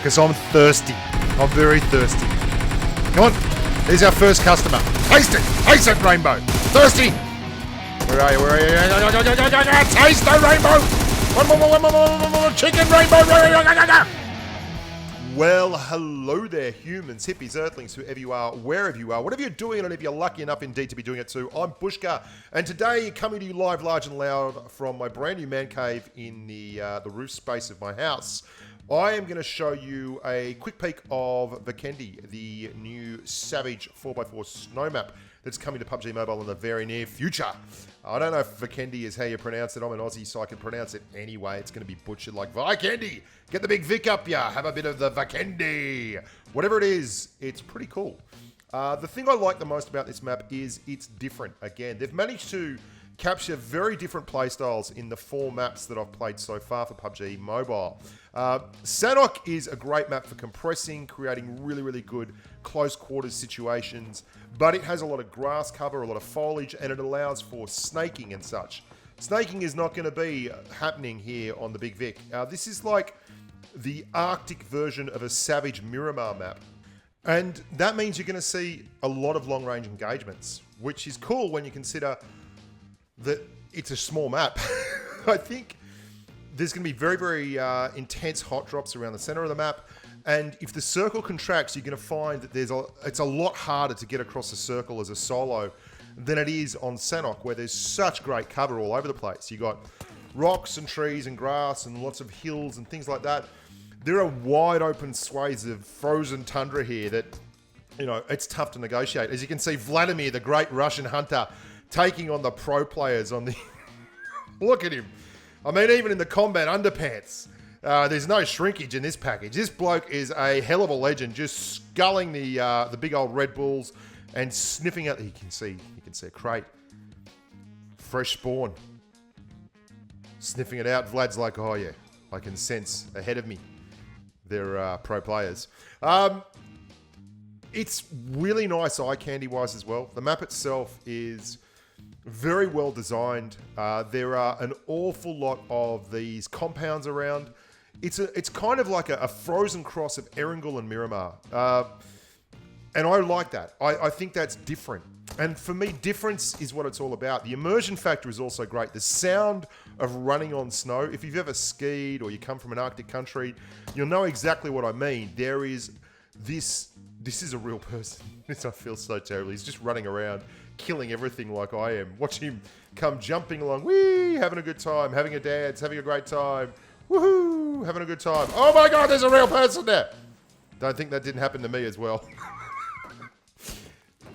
because I'm thirsty. I'm very thirsty. Come on. Here's our first customer. Taste it. Taste it, Rainbow. Thirsty. Where are you? Where are you? Taste the Rainbow. One more. Chicken Rainbow. Well, hello there, humans, hippies, earthlings, whoever you are, wherever you are, whatever you're doing, and if you're lucky enough indeed to be doing it too, I'm Bushka, and today coming to you live, large and loud from my brand new man cave in the roof space of my house. I am going to show you a quick peek of Vikendi, the new Savage 4x4 Snow Map that's coming to PUBG Mobile in the very near future. I don't know if Vikendi is how you pronounce it. I'm an Aussie, so I can pronounce it anyway. It's going to be butchered like Vikendi. Get the big Vic up ya. Have a bit of the Vikendi. Whatever it is, it's pretty cool. The thing I like the most about this map is it's different. Again, they've managed to capture very different playstyles in the 4 maps that I've played so far for PUBG Mobile. Sanhok is a great map for compressing, creating really, really good close quarters situations, but it has a lot of grass cover, a lot of foliage, and it allows for snaking and such. Snaking is not going to be happening here on the Big Vic. This is like the Arctic version of a Savage Miramar map. And that means you're going to see a lot of long-range engagements, which is cool when you consider that it's a small map. I think there's going to be very, very intense hot drops around the center of the map. And if the circle contracts, you're going to find that it's a lot harder to get across the circle as a solo than it is on Sanhok, where there's such great cover all over the place. You got rocks and trees and grass and lots of hills and things like that. There are wide open swathes of frozen tundra here that, you know, it's tough to negotiate. As you can see, Vladimir, the great Russian hunter, taking on the pro players on the... Look at him. I mean, even in the combat underpants, there's no shrinkage in this package. This bloke is a hell of a legend, just sculling the big old Red Bulls and sniffing out... You can see a crate. Fresh spawn. Sniffing it out. Vlad's like, oh yeah, I can sense ahead of me. They're pro players. It's really nice eye candy wise as well. The map itself is very well designed. There are an awful lot of these compounds around. It's kind of like a frozen cross of Erangel and Miramar. And I like that. I think that's different. And for me, difference is what it's all about. The immersion factor is also great. The sound of running on snow. If you've ever skied or you come from an Arctic country, you'll know exactly what I mean. There is this is a real person. I feel so terrible. He's just running around, killing everything like I am. Watch him come jumping along. Whee! Having a good time, having a dance, having a great time. Woohoo! Having a good time. Oh my God, there's a real person there. Don't think that didn't happen to me as well.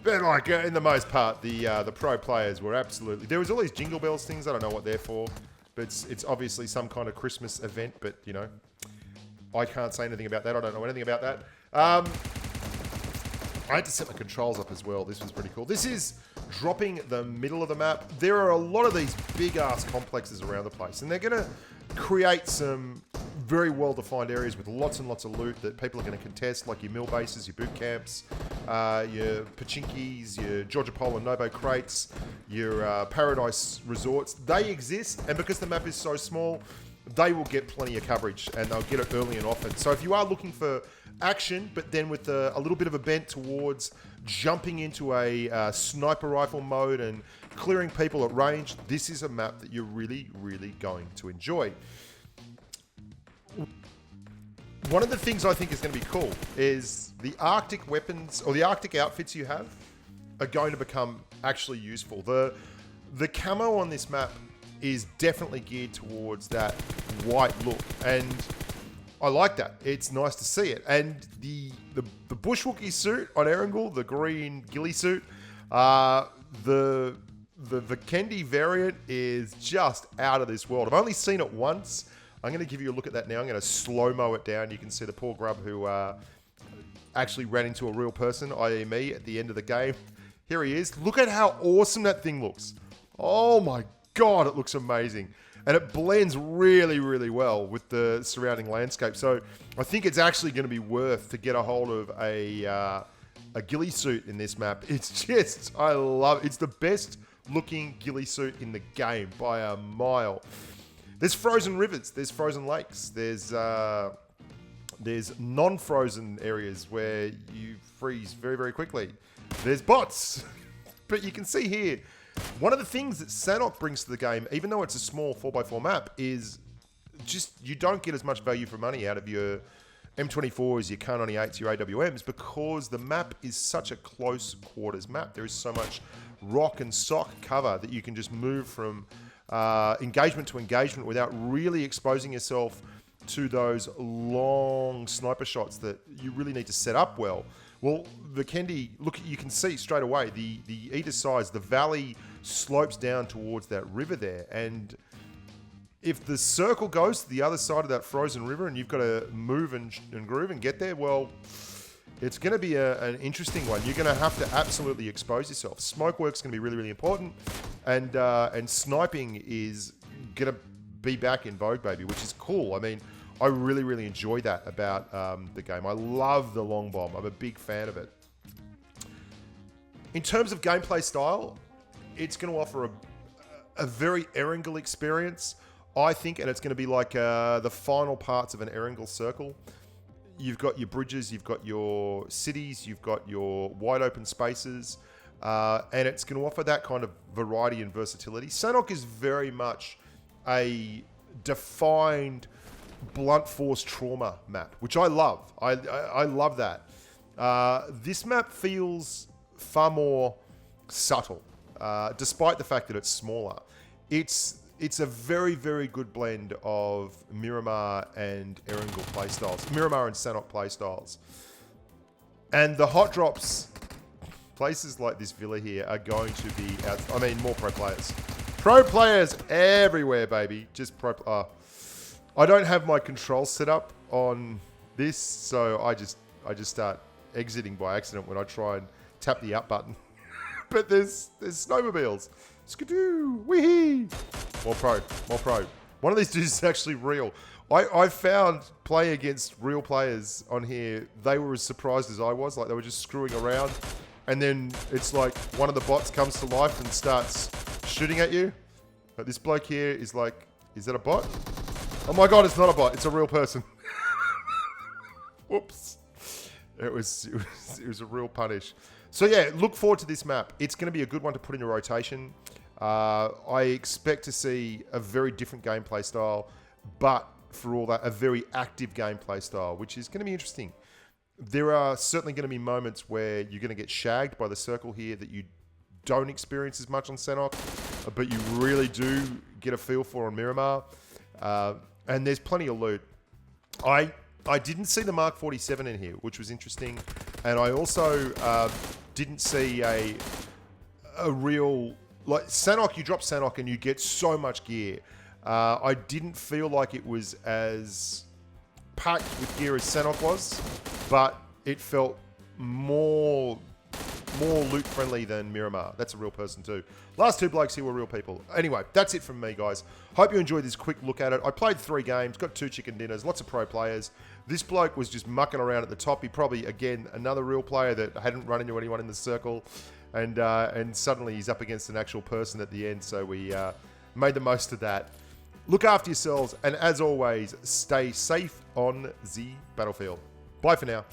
But like, in the most part, the pro players were absolutely... There was all these jingle bells things. I don't know what they're for. But it's obviously some kind of Christmas event. But, you know, I can't say anything about that. I don't know anything about that. I had to set my controls up as well. This was pretty cool. This is dropping the middle of the map. There are a lot of these big-ass complexes around the place. And they're going to create some very well-defined areas with lots and lots of loot that people are going to contest, like your mill bases, your boot camps, your Pachinkis, your Georgia Pole and Novo crates, your paradise resorts. They exist, and because the map is so small, they will get plenty of coverage, and they'll get it early and often. So if you are looking for action, but then with a little bit of a bent towards jumping into a sniper rifle mode and clearing people at range, this is a map that you're really, really going to enjoy. One of the things I think is going to be cool is the Arctic weapons or the Arctic outfits you have are going to become actually useful. The camo on this map is definitely geared towards that white look, and I like that. It's nice to see it. And the Bushwookie suit on Erangel, the green ghillie suit, the Vikendi variant is just out of this world. I've only seen it once. I'm going to give you a look at that now. I'm going to slow-mo it down. You can see the poor grub who actually ran into a real person, i.e. me, at the end of the game. Here he is. Look at how awesome that thing looks. Oh my God, it looks amazing. And it blends really, really well with the surrounding landscape. So I think it's actually going to be worth to get a hold of a ghillie suit in this map. It's just, I love it. It's the best looking ghillie suit in the game by a mile. There's frozen rivers, there's frozen lakes, there's There's non-frozen areas where you freeze very, very quickly. There's bots. But you can see here, one of the things that sanhok brings to the game, even though it's a small 4x4 map, is just you don't get as much value for money out of your M24s, your Kar98s, your AWMs, because the map is such a close quarters map. There is so much rock and sock cover that you can just move from engagement to engagement without really exposing yourself to those long sniper shots that you really need to set up well. Well, Vikendi, look, you can see straight away the either sides, the valley slopes down towards that river there, and if the circle goes to the other side of that frozen river and you've got to move and groove and get there, well, it's going to be an interesting one. You're going to have to absolutely expose yourself. Smoke work's going to be really, really important, and sniping is going to be back in vogue, baby, which is cool. I mean, I really, really enjoy that about the game. I love the long bomb. I'm a big fan of it. In terms of gameplay style, it's going to offer a very Erangel experience, I think, and it's going to be like the final parts of an Erangel circle. You've got your bridges, you've got your cities, you've got your wide open spaces, and it's going to offer that kind of variety and versatility. Sanhok is very much a defined blunt force trauma map, which I love. I love that. This map feels far more subtle, despite the fact that it's smaller. It's a very, very good blend of Miramar and Erangel playstyles. Miramar and sanhok playstyles. And the hot drops, places like this villa here, are going to be, more pro players. Pro players everywhere, baby. Just pro. I don't have my controls set up on this, so I just start exiting by accident when I try and tap the out button. But there's snowmobiles. Skidoo, wee. More pro. One of these dudes is actually real. I found playing against real players on here, they were as surprised as I was. Like, they were just screwing around. And then it's like one of the bots comes to life and starts shooting at you. But this bloke here is like, is that a bot? Oh my God, it's not a bot. It's a real person. Whoops. It was a real punish. So yeah, look forward to this map. It's going to be a good one to put in your rotation. I expect to see a very different gameplay style, but for all that, a very active gameplay style, which is going to be interesting. There are certainly going to be moments where you're going to get shagged by the circle here that you don't experience as much on sanhok, but you really do get a feel for on Miramar. And there's plenty of loot. I didn't see the Mark 47 in here, which was interesting. And I also didn't see a real... Like, sanhok, you drop sanhok and you get so much gear. I didn't feel like it was as packed with gear as sanhok was, but it felt more loot friendly than Miramar. That's a real person too. Last two blokes here were real people. Anyway, that's it from me, guys. Hope you enjoyed this quick look at it. I played 3 games, got 2 chicken dinners, lots of pro players. This bloke was just mucking around at the top. He probably, again, another real player that hadn't run into anyone in the circle. And suddenly he's up against an actual person at the end, so we made the most of that. Look after yourselves, and as always, stay safe on the battlefield. Bye for now.